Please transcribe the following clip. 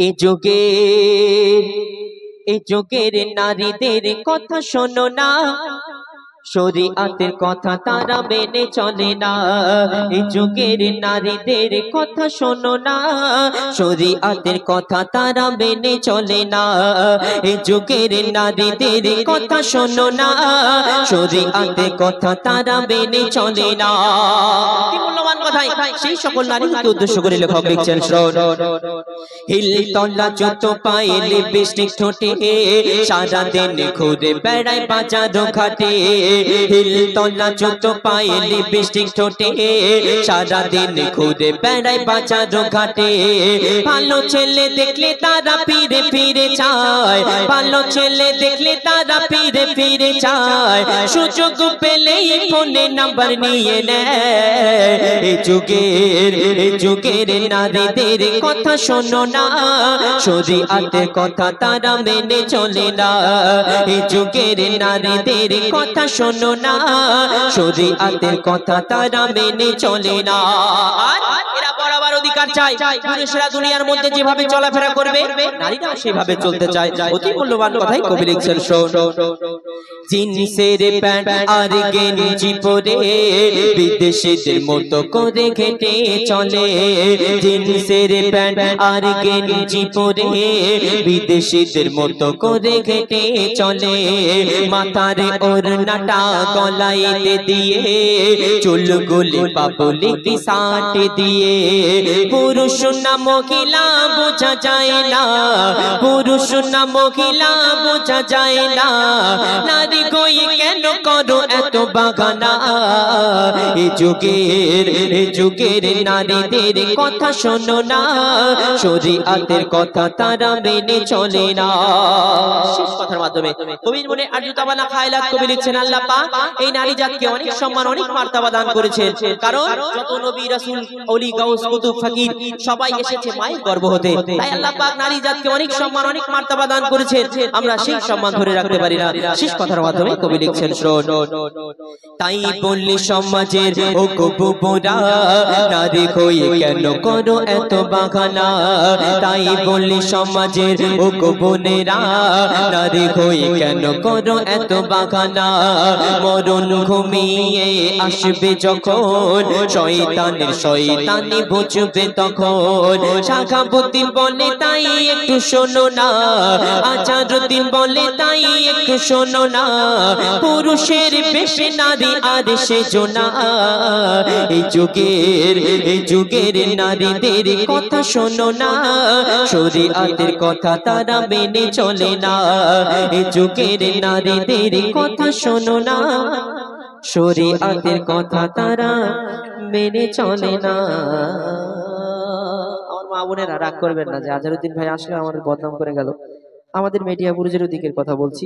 এ যুগের নারীদের কথা শোনো না, শরীয়তের কথা তারা মেনে চলে না। এই যুগের নারীদের কথা শোনো না, শরীয়তের কথা তারা মেনে চলে না। এই যুগের নারীদের কথা শোনো না, শরীয়তের কথা তারা মেনে চলে না। কি মূল্যবান কথা! সেই সকল নারীকে উদ্দেশ্য করে লেখক লিখছেন, হিল তলা যত পায়ে লিপস্টিক ঠোঁটে, সারা দিন ঘুরে বেড়ায় বাজার ঘাটে। হিল তলা যত পায়ে লিপস্টিক ঠোঁটে, সারা দিন ঘুরে বেড়ায় বাজার ঘাটে। ভালো ছেলে দেখলে তারা ফিরে ফিরে চায়, ভালো ছেলে দেখলে তারা ফিরে ফিরে চায়। সুযোগ পেলেই ফোনে নাম্বার নিয়ে নেয়। এই যুগের নারীদের কথা শোনো না, শরীয়তের কথা তারা মেনে চলে না। এই যুগের নারীদের কথা শোনো না, শরীয়তের কথা তারা মেনে চলে না। এরা বরাবর অধিকার চায়, পুরুষরা দুনিয়ার মধ্যে যেভাবে চলাফেরা করবে নারীরাও সেভাবে চলতে চায়। অতি মূল্যবান কথাই কবি লিখছেন, জিন্সের প্যান্ট আর গেঞ্জি পরে বিদেশিদের মতো করে হেঁটে চলে। জিন্সের প্যান্ট আর গেঞ্জি পরে বিদেশিদের মতো করে হেঁটে চলে। মাথারে ওড়নাটা গলাইতে দিয়ে, চুলগুলি পাবলিক সাট দিয়ে। পুরুষ না মহিলা বোঝা যায় না, পুরুষ না মহিলা বোঝা যায় না। নারী কই কেন করো এত বাগানা? এই যুগের নারীদের কথা শোনো না, শরীয়তের কথা তারা মেনে চলে না। শেষ কথার মাধ্যমে কবির মনে আরজুতাবানা খায়লাত কবি লিখছেন, আল্লাহ পাক এই নারী জাতকে অনেক সম্মান অনেক মার্তবা দান করেছেন। কারণ যত নবী রাসূল ওলি গাউস কুতুব ফকির সবাই এসেছে মায়ের গর্ভ হতে, তাই আল্লাহ পাক নারী জাতকে অনেক সম্মান অনেক মার্তবা দান করেছেন। আমরা সেই সম্মান ধরে রাখতে পারি না। শেষ কথার মাধ্যমে কবি লিখছেন, তাই বললি সমাজের ও কবুরা, নারী হয়ে কেন করো এত বাগানা? তাই বললি সমাজের ও কবুনেরা, নারী হয়ে কেন করো এত বাগানা? মরণ ঘুমিয়ে আসবে যখন, শয়তানি বুঝবে তখন। শাখাবুদ্দিন বলে তাই একটু শোনো না, আচারুদ্দিন বলে তাই একটু শোনো না। পুরুষের বেশে নারী আর সেজো না। এই যুগের নারীদের কথা শোনো না, শরীয়তের কথা তারা মেনে চলে না। এই যুগের নারীদের কথা শোনো না, শরীয়তের কথা তারা মেনে চলে না। আমার মা বোনেরা রাগ করবেন না যে আজহারউদ্দিন ভাই আসলে আমাদের বদনাম করে গেল। আমাদের মিডিয়া বুরুজের দিকের কথা বলছি।